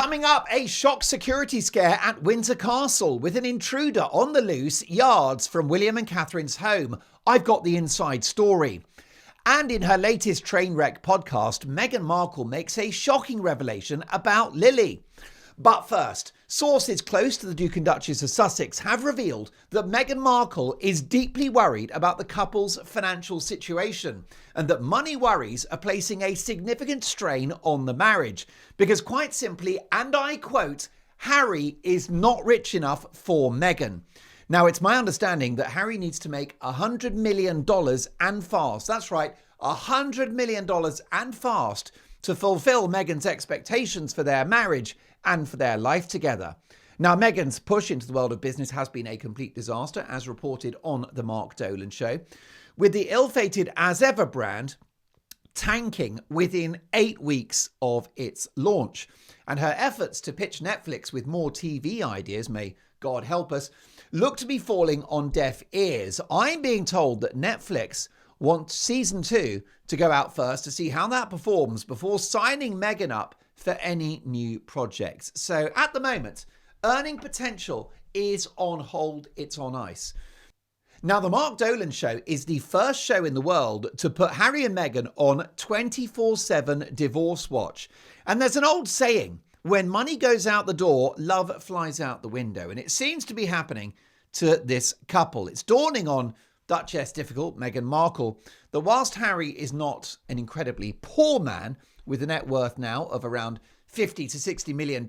Coming up, a shock security scare at Windsor Castle with an intruder on the loose yards from William and Catherine's home. I've got the inside story. And in her latest Trainwreck podcast, Meghan Markle makes a shocking revelation about Lily. But first, sources close to the Duke and Duchess of Sussex have revealed that Meghan Markle is deeply worried about the couple's financial situation and that money worries are placing a significant strain on the marriage because, quite simply, and I quote, Harry is not rich enough for Meghan. Now, it's my understanding that Harry needs to make $100 million and fast. That's right, $100 million and fast to fulfill Meghan's expectations for their marriage and for their life together. Now, Meghan's push into the world of business has been a complete disaster, as reported on the Mark Dolan Show, with the ill-fated As Ever brand tanking within 8 weeks of its launch. And her efforts to pitch Netflix with more TV ideas, may God help us, look to be falling on deaf ears. I'm being told that Netflix wants season 2 to go out first to see how that performs before signing Meghan up for any new projects. So at the moment, earning potential is on hold, it's on ice. Now, the Mark Dolan Show is the first show in the world to put Harry and Meghan on 24/7 divorce watch. And there's an old saying, when money goes out the door, love flies out the window. And it seems to be happening to this couple. It's dawning on Duchess difficult, Meghan Markle, that whilst Harry is not an incredibly poor man with a net worth now of around $50 to $60 million,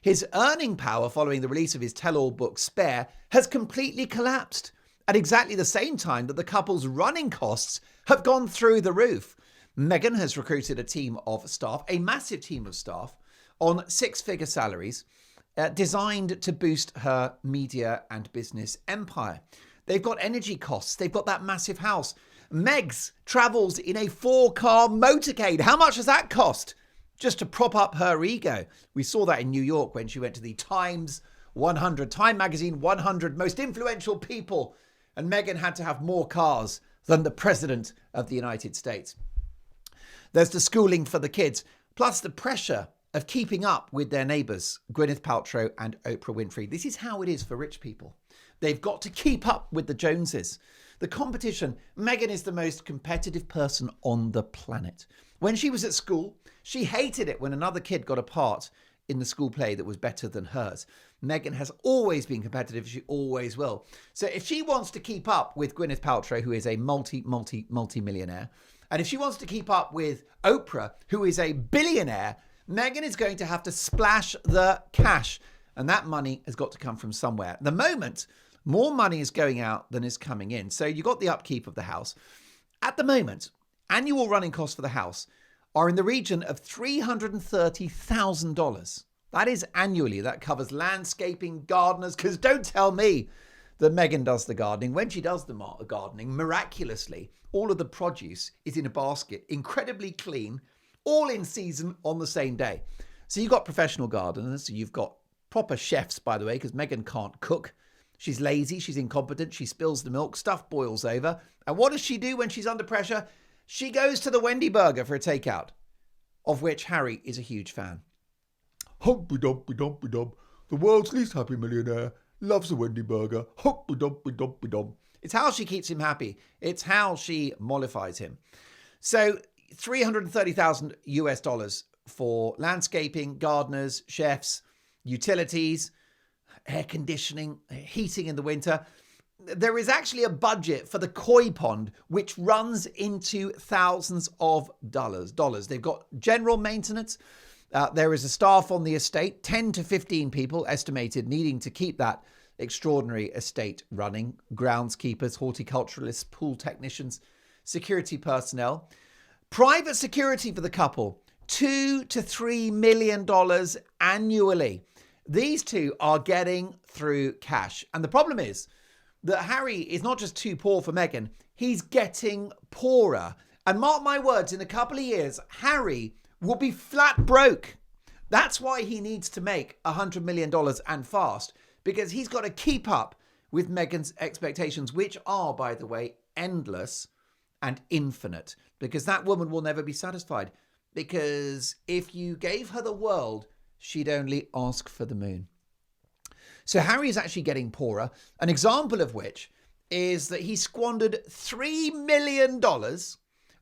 his earning power following the release of his tell-all book Spare has completely collapsed at exactly the same time that the couple's running costs have gone through the roof. Meghan has recruited a team of staff, a massive team of staff, on six-figure salaries designed to boost her media and business empire. They've got energy costs. They've got that massive house. Megs travels in a 4-car motorcade. How much does that cost? Just to prop up her ego. We saw that in New York when she went to the Time magazine 100 most influential people. And Meghan had to have more cars than the President of the United States. There's the schooling for the kids, plus the pressure of keeping up with their neighbours, Gwyneth Paltrow and Oprah Winfrey. This is how it is for rich people. They've got to keep up with the Joneses. The competition, Meghan is the most competitive person on the planet. When she was at school, she hated it when another kid got a part in the school play that was better than hers. Meghan has always been competitive. She always will. So if she wants to keep up with Gwyneth Paltrow, who is a multi-millionaire, and if she wants to keep up with Oprah, who is a billionaire, Meghan is going to have to splash the cash. And that money has got to come from somewhere. At the moment, more money is going out than is coming in. So you've got the upkeep of the house. At the moment, annual running costs for the house are in the region of $330,000. That is annually. That covers landscaping, gardeners, because don't tell me that Meghan does the gardening. When she does the gardening, miraculously, all of the produce is in a basket, incredibly clean, all in season on the same day. So you've got professional gardeners, you've got proper chefs, by the way, because Meghan can't cook. She's lazy, she's incompetent, she spills the milk, stuff boils over. And what does she do when she's under pressure? She goes to the Wendy Burger for a takeout, of which Harry is a huge fan. Humpy-dumpy-dumpy-dum. The world's least happy millionaire loves a Wendy Burger. Humpy-dumpy-dumpy-dum. It's how she keeps him happy. It's how she mollifies him. So $330,000 US for landscaping, gardeners, chefs, utilities, air conditioning, heating in the winter. There is actually a budget for the koi pond, which runs into thousands of dollars. They've got general maintenance. There is a staff on the estate, 10 to 15 people estimated needing to keep that extraordinary estate running. Groundskeepers, horticulturalists, pool technicians, security personnel. Private security for the couple, $2 to $3 million annually. These two are getting through cash. And the problem is that Harry is not just too poor for Meghan, he's getting poorer. And mark my words, in a couple of years, Harry will be flat broke. That's why he needs to make $100 million and fast, because he's got to keep up with Meghan's expectations, which are, by the way, endless and infinite, because that woman will never be satisfied. Because if you gave her the world, she'd only ask for the moon. So Harry is actually getting poorer, an example of which is that he squandered $3 million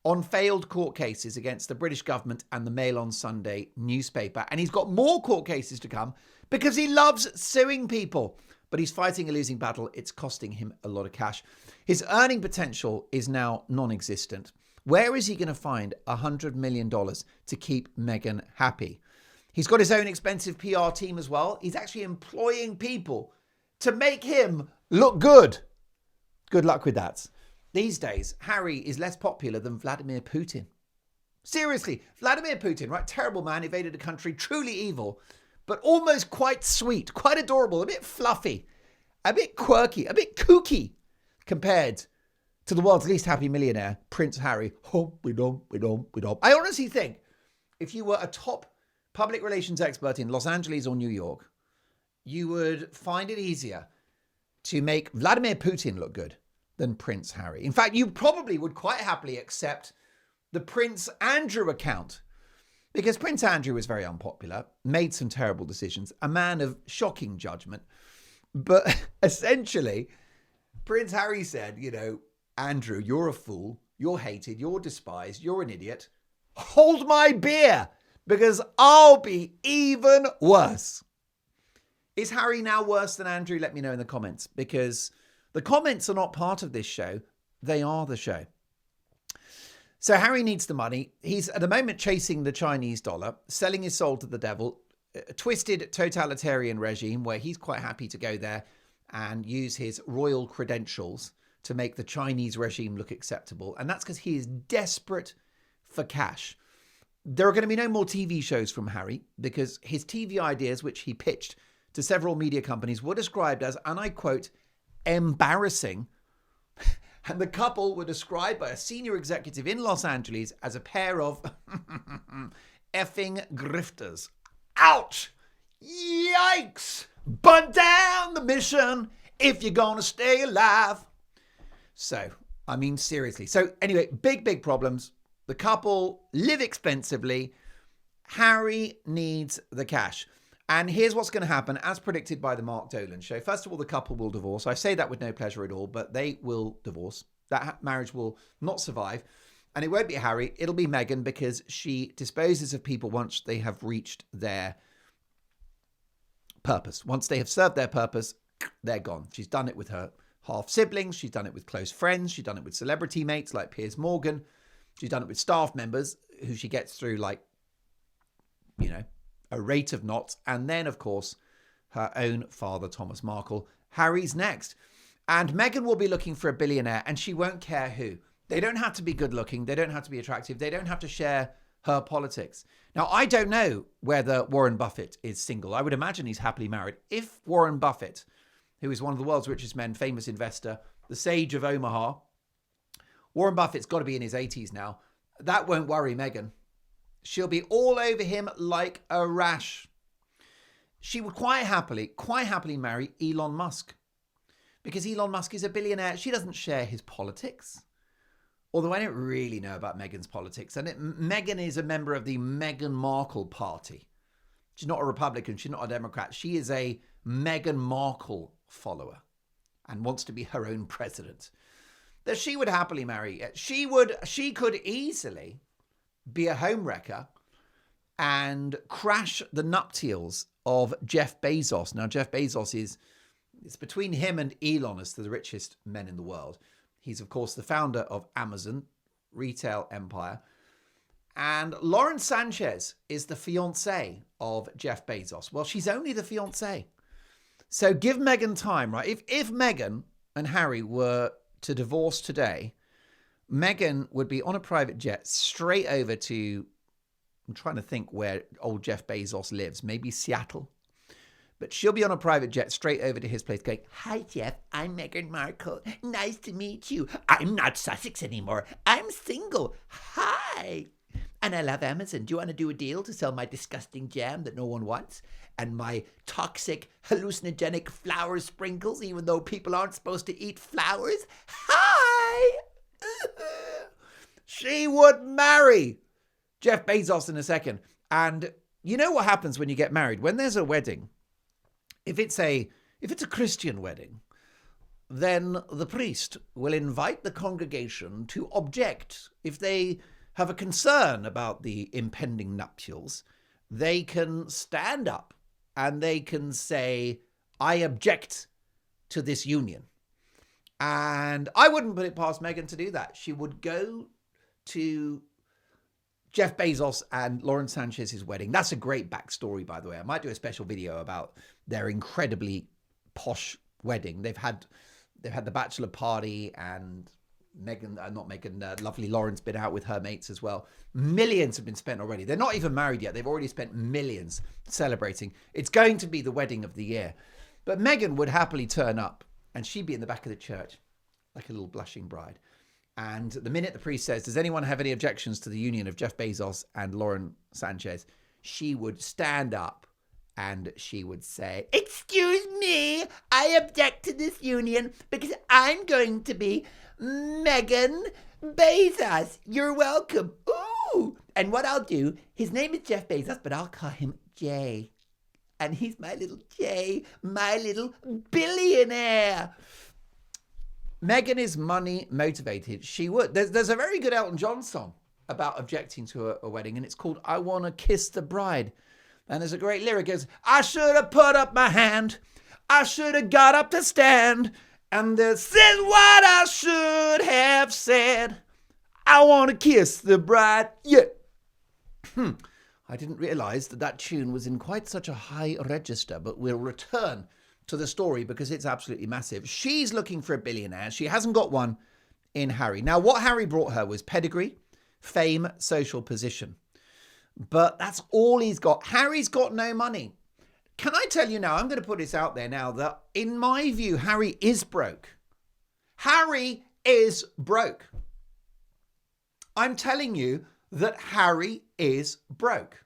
on failed court cases against the British government and the Mail on Sunday newspaper. And he's got more court cases to come because he loves suing people. But he's fighting a losing battle. It's costing him a lot of cash. His earning potential is now non-existent. Where is he going to find $100 million to keep Meghan happy? He's got his own expensive PR team as well. He's actually employing people to make him look good. Good luck with that. These days, Harry is less popular than Vladimir Putin. Seriously, Vladimir Putin, right? Terrible man, invaded a country, truly evil, but almost quite sweet, quite adorable, a bit fluffy, a bit quirky, a bit kooky compared to the world's least happy millionaire, Prince Harry. I honestly think if you were a top public relations expert in Los Angeles or New York, you would find it easier to make Vladimir Putin look good than Prince Harry. In fact, you probably would quite happily accept the Prince Andrew account because Prince Andrew was very unpopular, made some terrible decisions, a man of shocking judgment. But essentially, Prince Harry said, Andrew, you're a fool, you're hated, you're despised, you're an idiot. Hold my beer because I'll be even worse. Is Harry now worse than Andrew? Let me know in the comments, because the comments are not part of this show. They are the show. So Harry needs the money. He's at the moment chasing the Chinese dollar, selling his soul to the devil, a twisted totalitarian regime where he's quite happy to go there and use his royal credentials to make the Chinese regime look acceptable. And that's because he is desperate for cash. There are going to be no more TV shows from Harry because his TV ideas, which he pitched to several media companies, were described as, and I quote, embarrassing. And the couple were described by a senior executive in Los Angeles as a pair of effing grifters. Ouch! Yikes! Burn down the mission if you're gonna stay alive. So, I mean, seriously. So anyway, big problems. The couple live expensively. Harry needs the cash. And here's what's going to happen, as predicted by the Mark Dolan Show. First of all, the couple will divorce. I say that with no pleasure at all, but they will divorce. That marriage will not survive. And it won't be Harry. It'll be Meghan, because she disposes of people once they have reached their purpose. Once they have served their purpose, they're gone. She's done it with her half-siblings. She's done it with close friends. She's done it with celebrity mates like Piers Morgan. She's done it with staff members who she gets through like, a rate of knots. And then, of course, her own father, Thomas Markle. Harry's next. And Meghan will be looking for a billionaire, and she won't care who. They don't have to be good looking. They don't have to be attractive. They don't have to share her politics. Now, I don't know whether Warren Buffett is single. I would imagine he's happily married. If Warren Buffett, who is one of the world's richest men, famous investor, the sage of Omaha, Warren Buffett's got to be in his 80s now. That won't worry Meghan. She'll be all over him like a rash. She would quite happily marry Elon Musk, because Elon Musk is a billionaire. She doesn't share his politics. Although I don't really know about Meghan's politics. And Meghan is a member of the Meghan Markle party. She's not a Republican. She's not a Democrat. She is a Meghan Markle follower and wants to be her own president. That she would happily marry. She could easily be a homewrecker and crash the nuptials of Jeff Bezos. Now, Jeff Bezos it's between him and Elon as the richest men in the world. He's, of course, the founder of Amazon, retail empire. And Lauren Sanchez is the fiancée of Jeff Bezos. Well, she's only the fiancée. So give Meghan time, right? If Meghan and Harry were to divorce today, Meghan would be on a private jet straight over to, I'm trying to think where old Jeff Bezos lives, maybe Seattle. But she'll be on a private jet straight over to his place going, "Hi, Jeff, I'm Meghan Markle. Nice to meet you. I'm not Sussex anymore. I'm single. Hi. And I love Amazon. Do you want to do a deal to sell my disgusting jam that no one wants? And my toxic, hallucinogenic flower sprinkles, even though people aren't supposed to eat flowers? Hi." She would marry Jeff Bezos in a second. And, You know what happens when you get married? When there's a wedding, if it's a Christian wedding, then the priest will invite the congregation to object. If they have a concern about the impending nuptials, they can stand up and they can say, I object to this union. And I wouldn't put it past Meghan to do that. She would go to Jeff Bezos and Lauren Sanchez's wedding. That's a great backstory, by the way. I might do a special video about their incredibly posh wedding. They've had the bachelor party, and lovely Lauren's been out with her mates as well. Millions have been spent already. They're not even married yet. They've already spent millions celebrating. It's going to be the wedding of the year. But Meghan would happily turn up, and she'd be in the back of the church like a little blushing bride. And the minute the priest says, does anyone have any objections to the union of Jeff Bezos and Lauren Sanchez? She would stand up and she would say, excuse me, I object to this union because I'm going to be Meghan Bezos. You're welcome. Ooh. And what I'll do, his name is Jeff Bezos, but I'll call him Jay. And he's my little Jay, my little billionaire. Meghan is money motivated. She would. There's a very good Elton John song about objecting to a wedding, and it's called I Want to Kiss the Bride. And there's a great lyric. It goes, I should have put up my hand. I should have got up to stand. And this is what I should have said. I want to kiss the bride. Yeah. I didn't realize that tune was in quite such a high register, but we'll return to the story because it's absolutely massive. She's looking for a billionaire. She hasn't got one in Harry. Now, what Harry brought her was pedigree, fame, social position. But that's all he's got. Harry's got no money. Can I tell you now, I'm going to put this out there now, that in my view, Harry is broke. Harry is broke. I'm telling you that Harry is broke.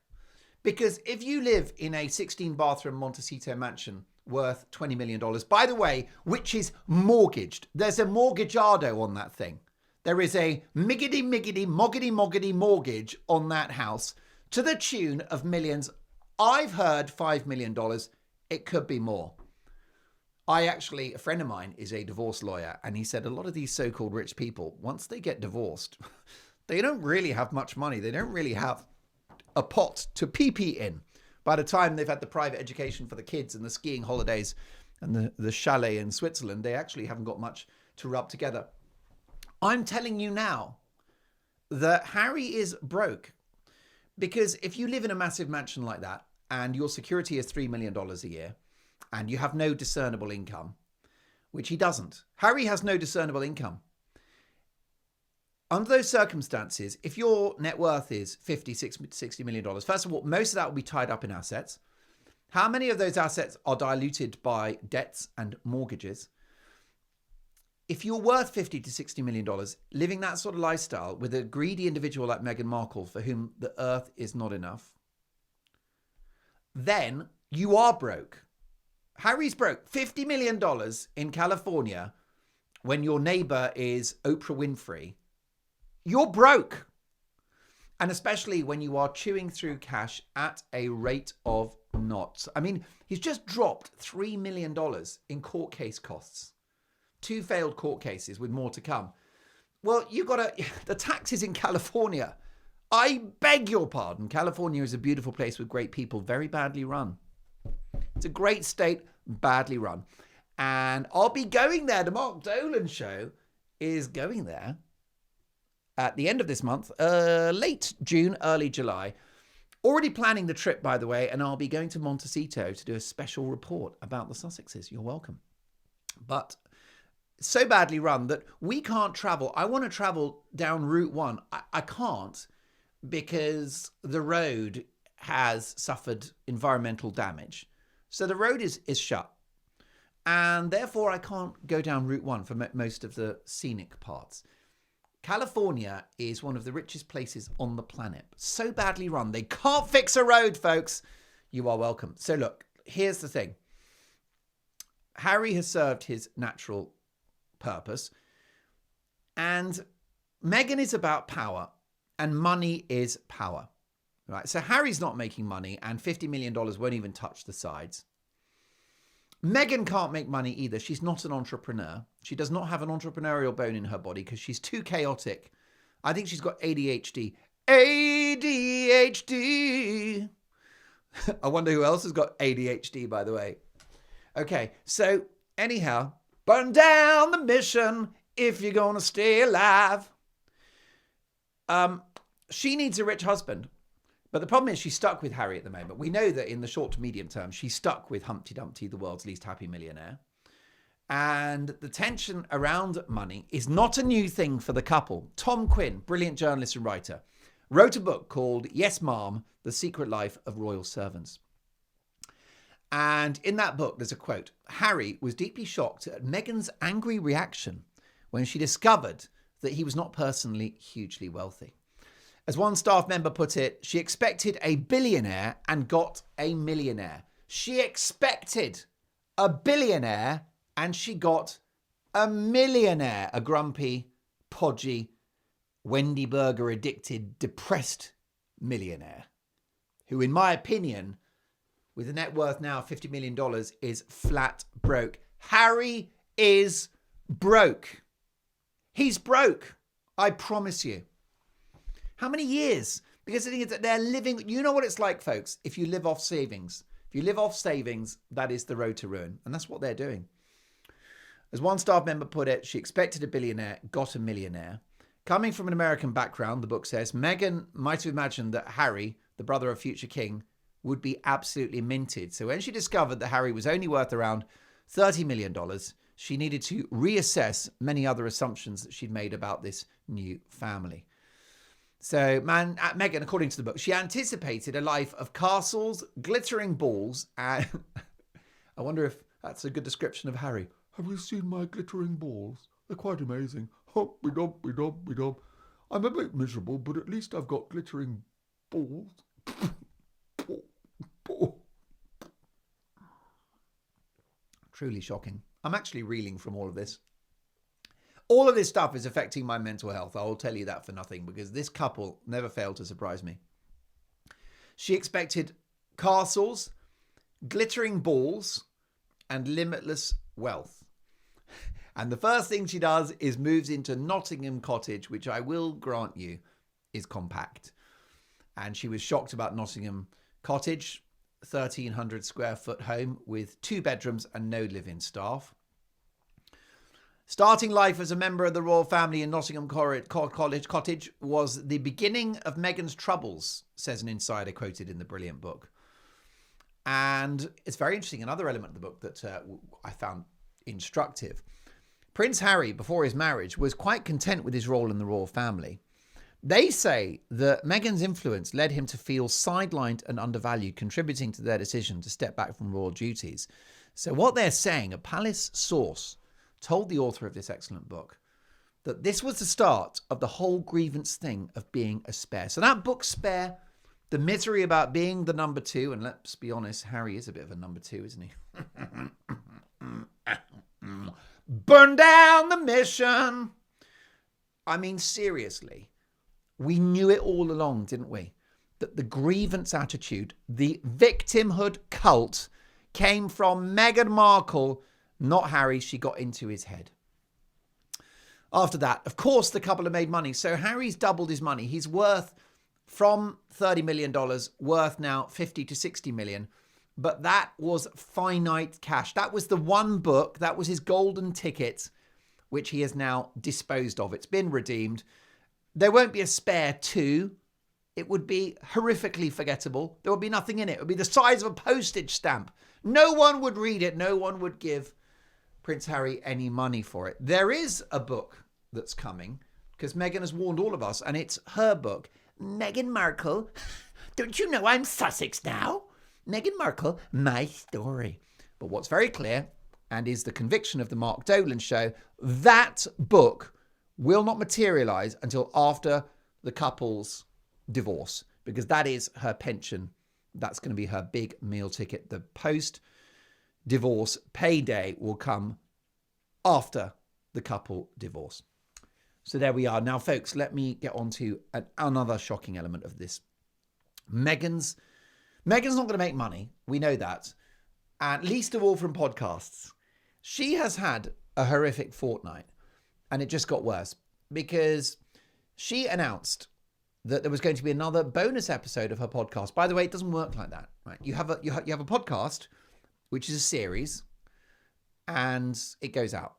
Because if you live in a 16-bathroom Montecito mansion worth $20 million, by the way, which is mortgaged, there's a mortgageado on that thing. There is a moggity mortgage on that house to the tune of millions. I've heard $5 million. It could be more. A friend of mine is a divorce lawyer, and he said a lot of these so-called rich people, once they get divorced, they don't really have much money. They don't really have a pot to pee in. By the time they've had the private education for the kids and the skiing holidays and the chalet in Switzerland, they actually haven't got much to rub together. I'm telling you now that Harry is broke. Because if you live in a massive mansion like that and your security is $3 million a year and you have no discernible income, which he doesn't. Harry has no discernible income. Under those circumstances, if your net worth is $60 million, first of all, most of that will be tied up in assets. How many of those assets are diluted by debts and mortgages? If you're worth $50 to $60 million, living that sort of lifestyle with a greedy individual like Meghan Markle, for whom the earth is not enough, then you are broke. Harry's broke. $50 million in California when your neighbor is Oprah Winfrey. You're broke. And especially when you are chewing through cash at a rate of knots. I mean, he's just dropped $3 million in court case costs. 2 failed court cases with more to come. Well, the taxes in California. I beg your pardon. California is a beautiful place with great people, very badly run. It's a great state, badly run. And I'll be going there. The Mark Dolan Show is going there at the end of this month, late June, early July. Already planning the trip, by the way, and I'll be going to Montecito to do a special report about the Sussexes. You're welcome. But so badly run that we can't travel. I want to travel down Route 1. I can't because the road has suffered environmental damage. So the road is shut. And therefore, I can't go down Route 1 for most of the scenic parts. California is one of the richest places on the planet. So badly run. They can't fix a road, folks. You are welcome. So look, here's the thing. Harry has served his natural purpose. And Meghan is about power. And money is power. Right, so Harry's not making money and $50 million won't even touch the sides. Meghan can't make money either. She's not an entrepreneur. She does not have an entrepreneurial bone in her body because she's too chaotic. I think she's got ADHD. ADHD. I wonder who else has got ADHD, by the way. Okay, so anyhow, burn down the mission if you're going to stay alive. She needs a rich husband. But the problem is she's stuck with Harry at the moment. We know that in the short to medium term, she's stuck with Humpty Dumpty, the world's least happy millionaire. And the tension around money is not a new thing for the couple. Tom Quinn, brilliant journalist and writer, wrote a book called Yes, Ma'am, The Secret Life of Royal Servants. And in that book, there's a quote. Harry was deeply shocked at Meghan's angry reaction when she discovered that he was not personally hugely wealthy. As one staff member put it, she expected a billionaire and got a millionaire. She expected a billionaire and she got a millionaire. A grumpy, podgy, Wendy Burger addicted, depressed millionaire who, in my opinion, with a net worth now of $50 million, is flat broke. Harry is broke. He's broke. I promise you. How many years? Because the thing is that they're living, you know what it's like, folks, if you live off savings. If you live off savings, that is the road to ruin. And that's what they're doing. As one staff member put it, she expected a billionaire, got a millionaire. Coming from an American background, the book says, Meghan might have imagined that Harry, the brother of future king, would be absolutely minted. So when she discovered that Harry was only worth around $30 million, she needed to reassess many other assumptions that she'd made about this new family. So, Meghan, according to the book, she anticipated a life of castles, glittering balls, and I wonder if that's a good description of Harry. Have you seen my glittering balls? They're quite amazing. Hop-be-dop-be-dop-be-dop. I'm a bit miserable, but at least I've got glittering balls. Truly shocking. I'm actually reeling from all of this. All of this stuff is affecting my mental health. I will tell you that for nothing, because this couple never failed to surprise me. She expected castles, glittering balls, and limitless wealth. And the first thing she does is moves into Nottingham Cottage, which I will grant you is compact. And she was shocked about Nottingham Cottage, 1,300 square foot home with 2 bedrooms and no live-in staff. Starting life as a member of the royal family in Nottingham Cottage was the beginning of Meghan's troubles, says an insider quoted in the brilliant book. And it's very interesting. Another element of the book that I found instructive. Prince Harry, before his marriage, was quite content with his role in the royal family. They say that Meghan's influence led him to feel sidelined and undervalued, contributing to their decision to step back from royal duties. So what they're saying, a palace source told the author of this excellent book that this was the start of the whole grievance thing of being a spare. So that book, Spare, the misery about being the number 2, and let's be honest, Harry is a bit of a number 2, isn't he? Burn down the mission. I mean, seriously, we knew it all along, didn't we? That the grievance attitude, the victimhood cult came from Meghan Markle, not Harry. She got into his head. After that, of course, the couple have made money. So Harry's doubled his money. He's worth, from $30 million, worth now 50 to 60 million. But that was finite cash. That was the one book. That was his golden ticket, which he has now disposed of. It's been redeemed. There won't be a Spare 2. It would be horrifically forgettable. There would be nothing in it. It would be the size of a postage stamp. No one would read it. No one would give Prince Harry any money for it. There is a book that's coming because Meghan has warned all of us, and it's her book. Meghan Markle. Don't you know I'm Sussex now? Meghan Markle, my story. But what's very clear, and is the conviction of the Mark Dolan Show, that book will not materialise until after the couple's divorce, because that is her pension. That's going to be her big meal ticket. The post-divorce payday will come after the couple divorce. So there we are. Now, folks, let me get on to another shocking element of this. Meghan's not going to make money. We know that. And least of all from podcasts. She has had a horrific fortnight, and it just got worse because she announced that there was going to be another bonus episode of her podcast. By the way, it doesn't work like that, right? You have a podcast, which is a series, and it goes out.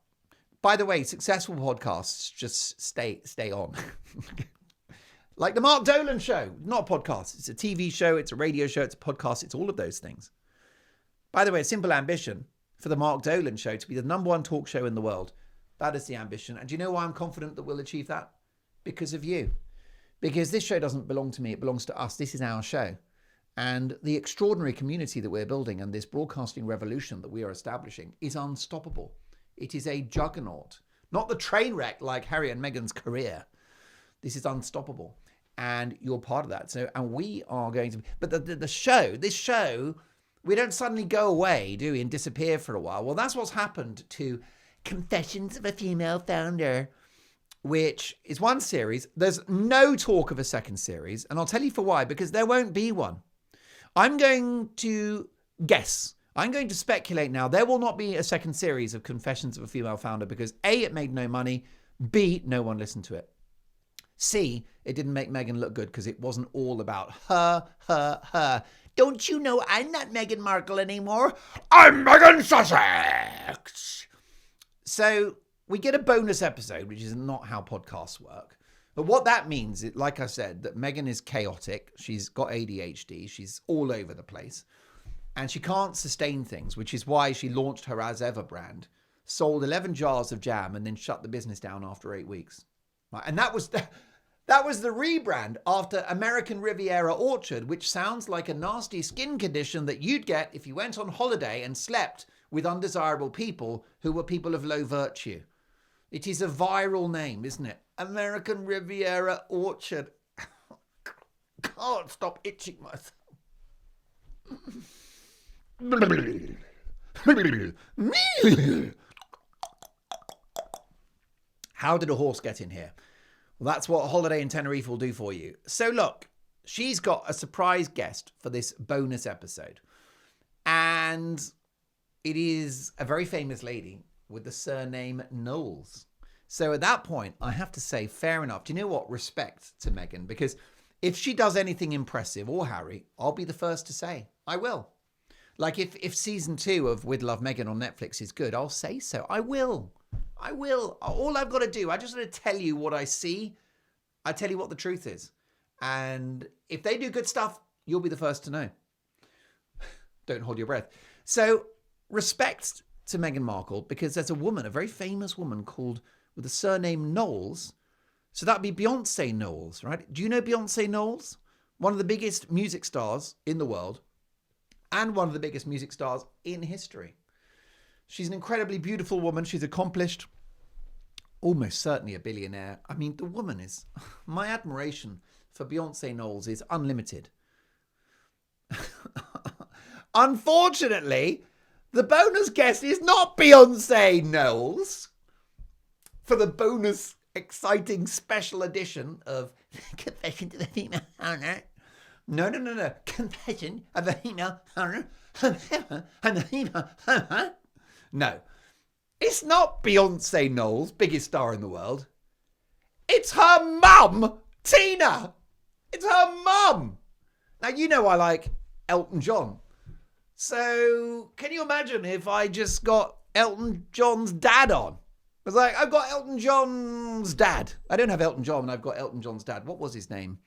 By the way, successful podcasts just stay on. Like the Mark Dolan Show, not a podcast. It's a TV show, it's a radio show, it's a podcast, it's all of those things. By the way, a simple ambition for the Mark Dolan Show to be the #1 talk show in the world. That is the ambition. And do you know why I'm confident that we'll achieve that? Because of you. Because this show doesn't belong to me, it belongs to us. This is our show. And the extraordinary community that we're building and this broadcasting revolution that we are establishing is unstoppable. It is a juggernaut. Not the train wreck like Harry and Meghan's career. This is unstoppable. And you're part of that. So, and we are going to... But this show, we don't suddenly go away, do we, and disappear for a while. Well, that's what's happened to Confessions of a Female Founder, which is one series. There's no talk of a second series. And I'll tell you for why, because there won't be one. I'm going to guess. I'm going to speculate now. There will not be a second series of Confessions of a Female Founder because A, it made no money. B, no one listened to it. C, it didn't make Meghan look good because it wasn't all about her. Don't you know I'm not Meghan Markle anymore? I'm Meghan Sussex. So we get a bonus episode, which is not how podcasts work. But what that means, like I said, that Meghan is chaotic. She's got ADHD. She's all over the place. And she can't sustain things, which is why she launched her As Ever brand, sold 11 jars of jam, and then shut the business down after 8 weeks. Right? And that was the rebrand after American Riviera Orchard, which sounds like a nasty skin condition that you'd get if you went on holiday and slept with undesirable people who were people of low virtue. It is a viral name, isn't it? American Riviera Orchard. Can't stop itching myself. How did a horse get in here? Well, that's what a holiday in Tenerife will do for you. So look, she's got a surprise guest for this bonus episode. And it is a very famous lady with the surname Knowles. So at that point, I have to say, fair enough. Do you know what? Respect to Meghan. Because if she does anything impressive, or Harry, I'll be the first to say, I will. Like if season 2 of With Love Meghan on Netflix is good, I'll say so. I will. All I've got to do, I just want to tell you what I see. I tell you what the truth is. And if they do good stuff, you'll be the first to know. Don't hold your breath. So respect to Meghan Markle, because there's a woman, a very famous woman with the surname Knowles. So that'd be Beyonce Knowles, right? Do you know Beyonce Knowles? One of the biggest music stars in the world and one of the biggest music stars in history. She's an incredibly beautiful woman. She's accomplished, almost certainly a billionaire. I mean, the woman is... My admiration for Beyonce Knowles is unlimited. Unfortunately, the bonus guest is not Beyonce Knowles for the bonus exciting special edition of Confession of a Female Founder. No. Confession of a Female Founder. No. It's not Beyonce Knowles, biggest star in the world. It's her mum, Tina. It's her mum. Now, you know I like Elton John. So, can you imagine if I just got Elton John's dad on? I was like, I've got Elton John's dad. I don't have Elton John, and I've got Elton John's dad. What was his name?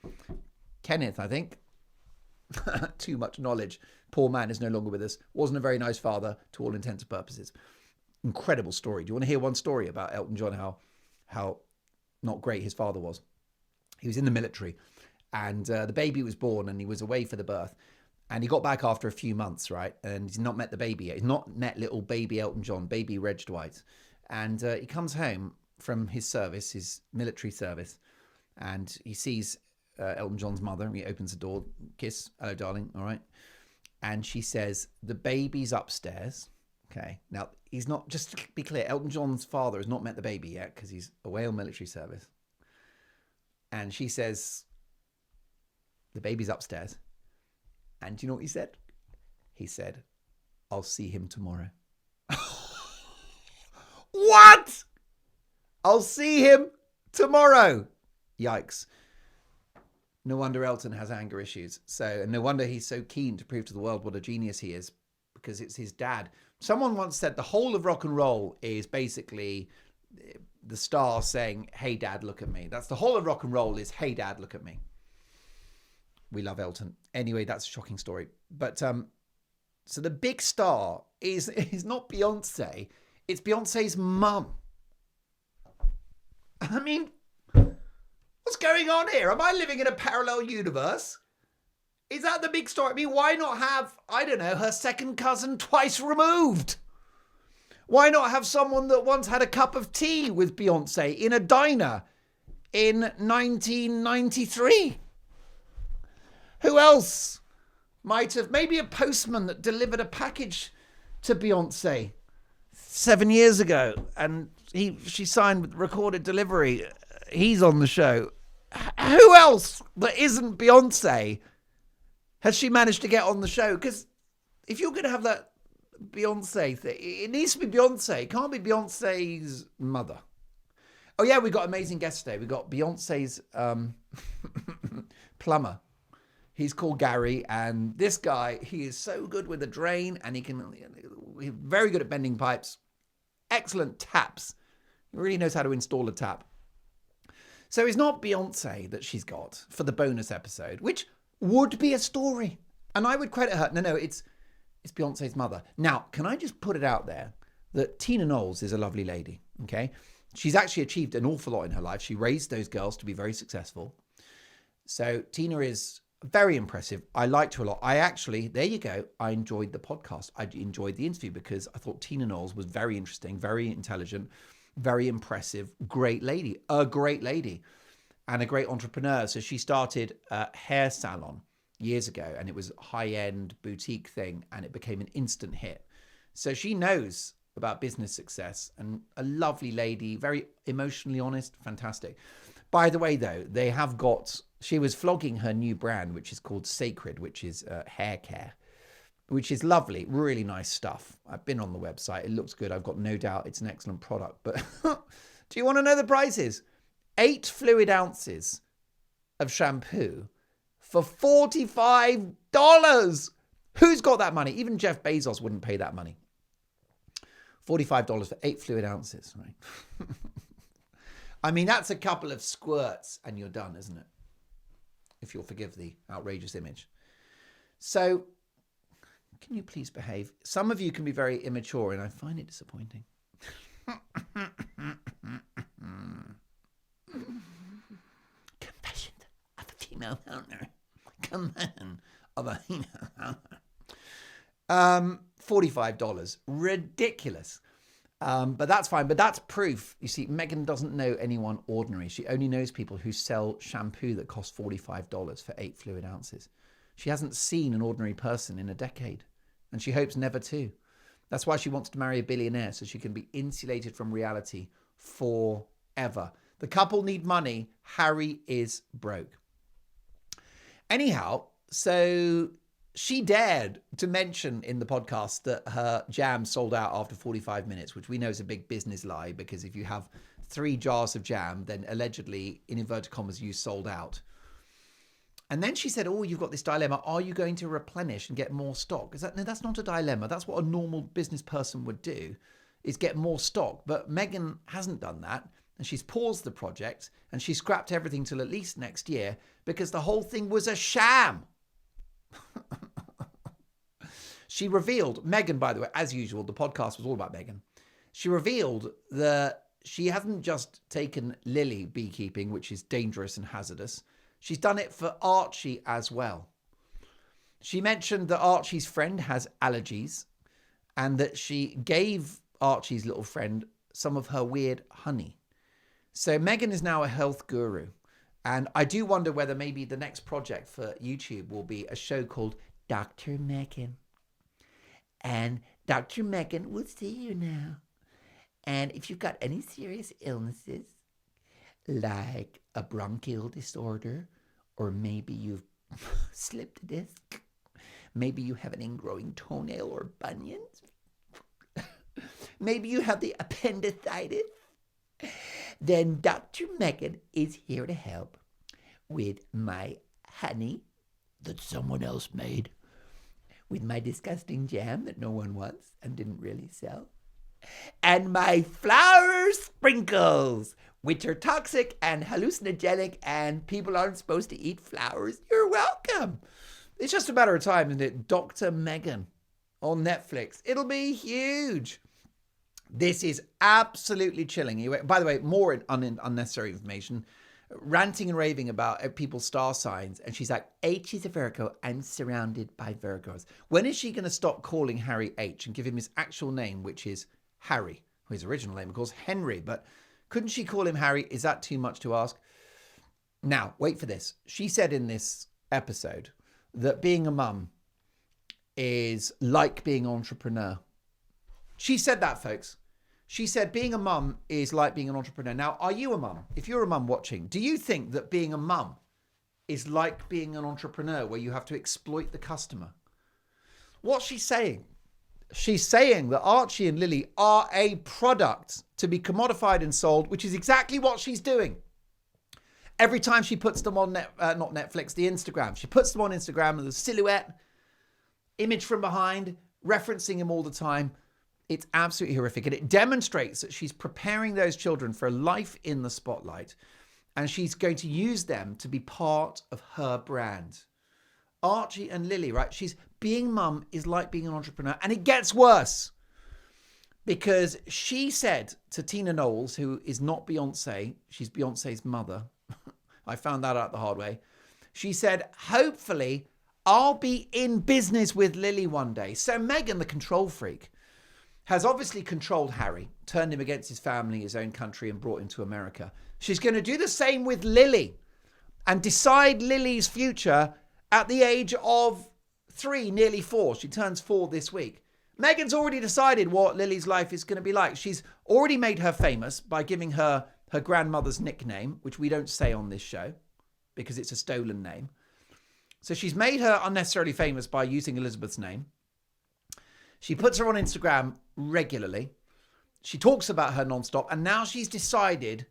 Kenneth, I think. Too much knowledge. Poor man is no longer with us. Wasn't a very nice father to all intents and purposes. Incredible story. Do you want to hear one story about Elton John, how not great his father was? He was in the military, and the baby was born, and he was away for the birth. And he got back after a few months, right? And he's not met the baby yet. He's not met little baby Elton John, baby Reg Dwight. And he comes home from his service, his military service, and he sees Elton John's mother. He opens the door, kiss, hello, darling, all right? And she says, the baby's upstairs. Okay, now he's not, just to be clear, Elton John's father has not met the baby yet because he's away on military service. And she says, the baby's upstairs. And do you know what he said? He said, I'll see him tomorrow. What? I'll see him tomorrow. Yikes. No wonder Elton has anger issues. And no wonder he's so keen to prove to the world what a genius he is, because it's his dad. Someone once said the whole of rock and roll is basically the star saying, hey, dad, look at me. That's the whole of rock and roll is, hey, dad, look at me. We love Elton. Anyway, that's a shocking story. But so the big star is not Beyonce. It's Beyonce's mum. I mean, what's going on here? Am I living in a parallel universe? Is that the big story? I mean, why not have, I don't know, her second cousin twice removed? Why not have someone that once had a cup of tea with Beyonce in a diner in 1993? Who else might have? Maybe a postman that delivered a package to Beyonce 7 years ago and she signed with recorded delivery. He's on the show. Who else that isn't Beyonce has she managed to get on the show? Because if you're going to have that Beyonce thing, it needs to be Beyonce. It can't be Beyonce's mother. Oh yeah, we got amazing guests today. We got Beyonce's plumber. He's called Gary, and this guy, he is so good with the drain, and he's very good at bending pipes. Excellent taps. He really knows how to install a tap. So it's not Beyonce that she's got for the bonus episode, which would be a story. And I would credit her. No, it's Beyonce's mother. Now, can I just put it out there that Tina Knowles is a lovely lady, okay? She's actually achieved an awful lot in her life. She raised those girls to be very successful. So Tina is very impressive. I liked her a lot. There you go. I enjoyed the podcast. I enjoyed the interview because I thought Tina Knowles was very interesting, very intelligent, very impressive, great lady, and a great entrepreneur. So she started a hair salon years ago, and it was a high-end boutique thing, and it became an instant hit. So she knows about business success, and a lovely lady, very emotionally honest, fantastic. By the way, though, she was flogging her new brand, which is called Sacred, which is hair care, which is lovely, really nice stuff. I've been on the website. It looks good. I've got no doubt it's an excellent product. But do you want to know the prices? 8 fluid ounces of shampoo for $45. Who's got that money? Even Jeff Bezos wouldn't pay that money. $45 for 8 fluid ounces, right? I mean, that's a couple of squirts and you're done, isn't it? If you'll forgive the outrageous image. So, can you please behave? Some of you can be very immature and I find it disappointing. Confession of a female owner. Command of a female owner. $45. Ridiculous. But that's fine. But that's proof. You see, Meghan doesn't know anyone ordinary. She only knows people who sell shampoo that costs $45 for 8 fluid ounces. She hasn't seen an ordinary person in a decade, and she hopes never to. That's why she wants to marry a billionaire, so she can be insulated from reality forever. The couple need money. Harry is broke. Anyhow, so she dared to mention in the podcast that her jam sold out after 45 minutes, which we know is a big business lie, because if you have 3 jars of jam, then allegedly, in inverted commas, you sold out. And then she said, oh, you've got this dilemma. Are you going to replenish and get more stock? No, that's not a dilemma. That's what a normal business person would do, is get more stock. But Meghan hasn't done that. And she's paused the project and she scrapped everything till at least next year because the whole thing was a sham. She revealed, Meghan, by the way, as usual, the podcast was all about Meghan. She revealed that she hasn't just taken Lily beekeeping, which is dangerous and hazardous. She's done it for Archie as well. She mentioned that Archie's friend has allergies and that she gave Archie's little friend some of her weird honey. So Meghan is now a health guru. And I do wonder whether maybe the next project for YouTube will be a show called Dr. Meghan. And Dr. Meghan will see you now. And if you've got any serious illnesses, like a bronchial disorder, or maybe you've slipped a disc, Maybe you have an ingrowing toenail or bunions. Maybe you have the appendicitis. Then Dr. Meghan is here to help with my honey that someone else made, with my disgusting jam that no one wants and didn't really sell, and my flower sprinkles, which are toxic and hallucinogenic, and people aren't supposed to eat flowers. You're welcome. It's just a matter of time, isn't it? Dr. Meghan on Netflix. It'll be huge. This is absolutely chilling. By the way, more unnecessary information. Ranting and raving about people's star signs. And she's like, H is a Virgo. I'm surrounded by Virgos. When is she going to stop calling Harry H and give him his actual name, which is Harry? His original name, of course, Henry. But couldn't she call him Harry? Is that too much to ask? Now, wait for this. She said in this episode that being a mum is like being an entrepreneur. She said that, folks. She said being a mum is like being an entrepreneur. Now, are you a mum? If you're a mum watching, do you think that being a mum is like being an entrepreneur where you have to exploit the customer? What's she saying? She's saying that Archie and Lily are a product to be commodified and sold, which is exactly what she's doing. Every time she puts them on, not Netflix, the Instagram. She puts them on Instagram with a silhouette, image from behind, referencing him all the time. It's absolutely horrific. And it demonstrates that she's preparing those children for a life in the spotlight. And she's going to use them to be part of her brand. Archie and Lily, right? Being mum is like being an entrepreneur. And it gets worse. Because she said to Tina Knowles, who is not Beyonce, she's Beyonce's mother. I found that out the hard way. She said, hopefully I'll be in business with Lily one day. So Meghan, the control freak, has obviously controlled Harry, turned him against his family, his own country, and brought him to America. She's going to do the same with Lily and decide Lily's future at the age of 3, nearly 4. She turns 4 this week. Meghan's already decided what Lily's life is going to be like. She's already made her famous by giving her grandmother's nickname, which we don't say on this show because it's a stolen name. So she's made her unnecessarily famous by using Elizabeth's name. She puts her on Instagram regularly. She talks about her nonstop. And now she's decided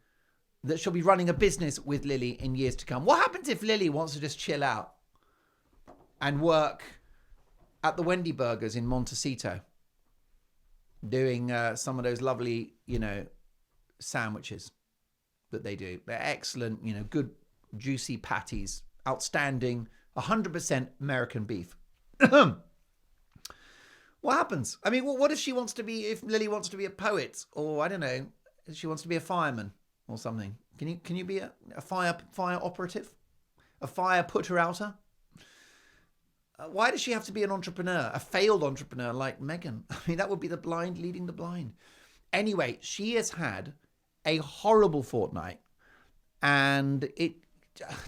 that she'll be running a business with Lily in years to come. What happens if Lily wants to just chill out and work at the Wendy Burgers in Montecito, doing some of those lovely, sandwiches that they do? They're excellent, good, juicy patties, outstanding, 100% American beef. What happens? I mean, what if she wants to be, if Lily wants to be a poet, or I don't know, she wants to be a fireman or something? Can you be a fire operative? A fire putter-outer? Why does she have to be an entrepreneur, a failed entrepreneur like Meghan? I mean, that would be the blind leading the blind. Anyway, she has had a horrible fortnight, and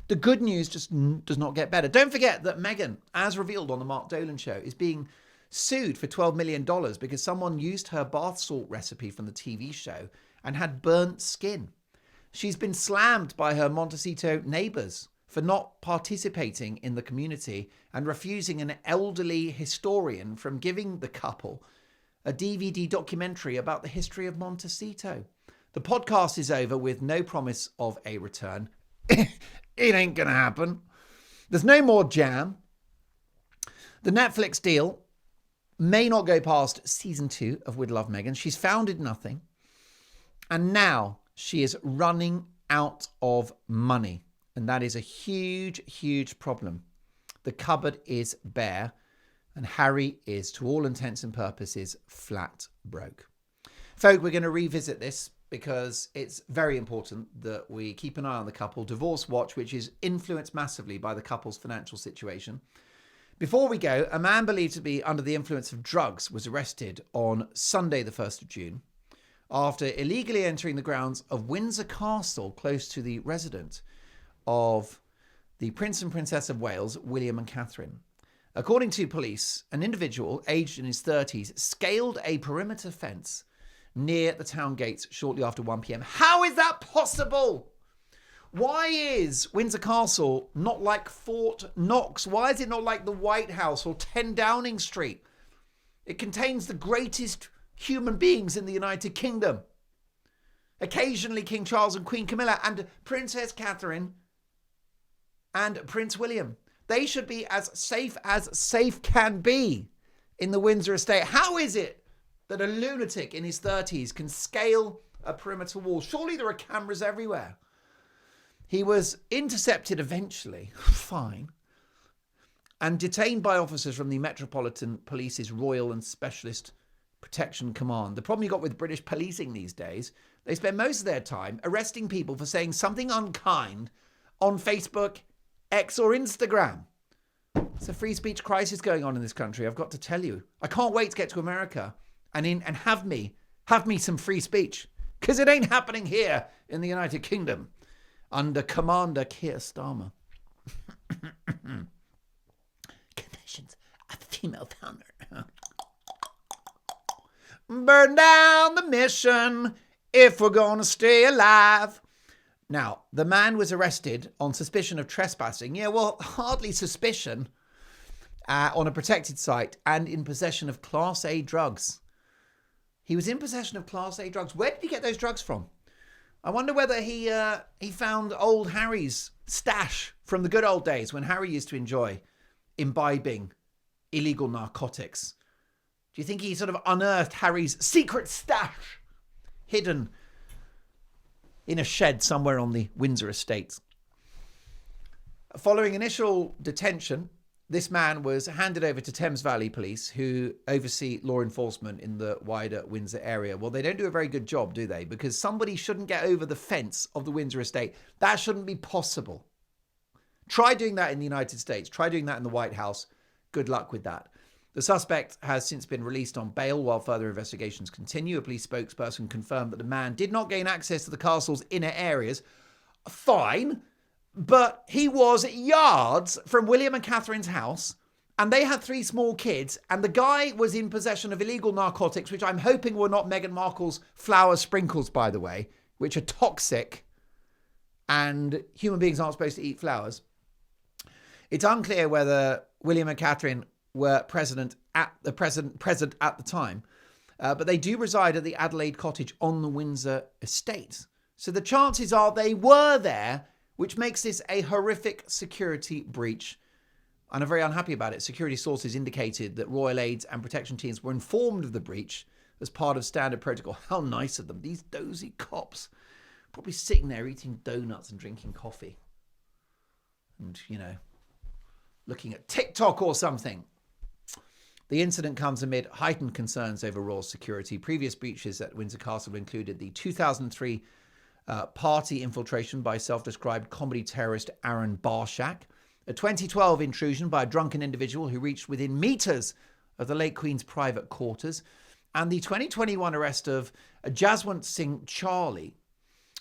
the good news just does not get better. Don't forget that Meghan, as revealed on the Mark Dolan Show, is being sued for $12 million because someone used her bath salt recipe from the TV show and had burnt skin. She's been slammed by her Montecito neighbours for not participating in the community and refusing an elderly historian from giving the couple a DVD documentary about the history of Montecito. The podcast is over with no promise of a return. It ain't gonna happen. There's no more jam. The Netflix deal may not go past season 2 of With Love Meghan. She's founded nothing. And now she is running out of money. And that is a huge, huge problem. The cupboard is bare. And Harry is, to all intents and purposes, flat broke. Folk, we're going to revisit this because it's very important that we keep an eye on the couple. Divorce Watch, which is influenced massively by the couple's financial situation. Before we go, a man believed to be under the influence of drugs was arrested on Sunday, the 1st of June, after illegally entering the grounds of Windsor Castle, close to the residence of the Prince and Princess of Wales, William and Catherine. According to police, an individual aged in his 30s scaled a perimeter fence near the town gates shortly after 1 p.m. How is that possible? Why is Windsor Castle not like Fort Knox? Why is it not like the White House or 10 Downing Street? It contains the greatest human beings in the United Kingdom. Occasionally King Charles and Queen Camilla and Princess Catherine and Prince William. They should be as safe can be in the Windsor estate. How is it that a lunatic in his 30s can scale a perimeter wall? Surely there are cameras everywhere. He was intercepted eventually, fine, and detained by officers from the Metropolitan Police's Royal and Specialist Protection Command. The problem you got with British policing these days, they spend most of their time arresting people for saying something unkind on Facebook, X or Instagram. It's a free speech crisis going on in this country, I've got to tell you. I can't wait to get to America and have me some free speech, because it ain't happening here in the United Kingdom under Commander Keir Starmer. Confessions of a Female Founder. Burn down the mission if we're going to stay alive. Now, the man was arrested on suspicion of trespassing. Yeah, well, hardly suspicion. On a protected site and in possession of Class A drugs. He was in possession of Class A drugs. Where did he get those drugs from? I wonder whether he found old Harry's stash from the good old days when Harry used to enjoy imbibing illegal narcotics. Do you think he sort of unearthed Harry's secret stash hidden in a shed somewhere on the Windsor estate? Following initial detention, this man was handed over to Thames Valley Police, who oversee law enforcement in the wider Windsor area. Well, they don't do a very good job, do they? Because somebody shouldn't get over the fence of the Windsor estate. That shouldn't be possible. Try doing that in the United States. Try doing that in the White House. Good luck with that. The suspect has since been released on bail while further investigations continue. A police spokesperson confirmed that the man did not gain access to the castle's inner areas. Fine. But he was yards from William and Catherine's house, and they had 3 small kids, and the guy was in possession of illegal narcotics, which I'm hoping were not Meghan Markle's flower sprinkles, by the way, which are toxic, and human beings aren't supposed to eat flowers. It's unclear whether William and Catherine were present at the time, but they do reside at the Adelaide Cottage on the Windsor estate. So the chances are they were there, which makes this a horrific security breach. And I'm very unhappy about it. Security sources indicated that royal aides and protection teams were informed of the breach as part of standard protocol. How nice of them. These dozy cops probably sitting there eating donuts and drinking coffee. And, looking at TikTok or something. The incident comes amid heightened concerns over royal security. Previous breaches at Windsor Castle included the 2003 party infiltration by self-described comedy terrorist Aaron Barshak, a 2012 intrusion by a drunken individual who reached within meters of the late Queen's private quarters, and the 2021 arrest of Jaswant Singh Charlie,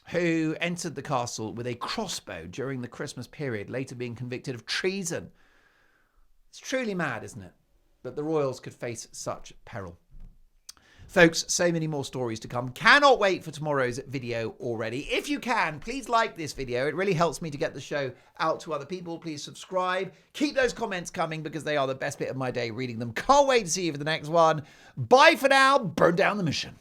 who entered the castle with a crossbow during the Christmas period, later being convicted of treason. It's truly mad, isn't it, that the royals could face such peril. Folks, so many more stories to come. Cannot wait for tomorrow's video already. If you can, please like this video. It really helps me to get the show out to other people. Please subscribe. Keep those comments coming because they are the best bit of my day, reading them. Can't wait to see you for the next one. Bye for now. Burn down the mission.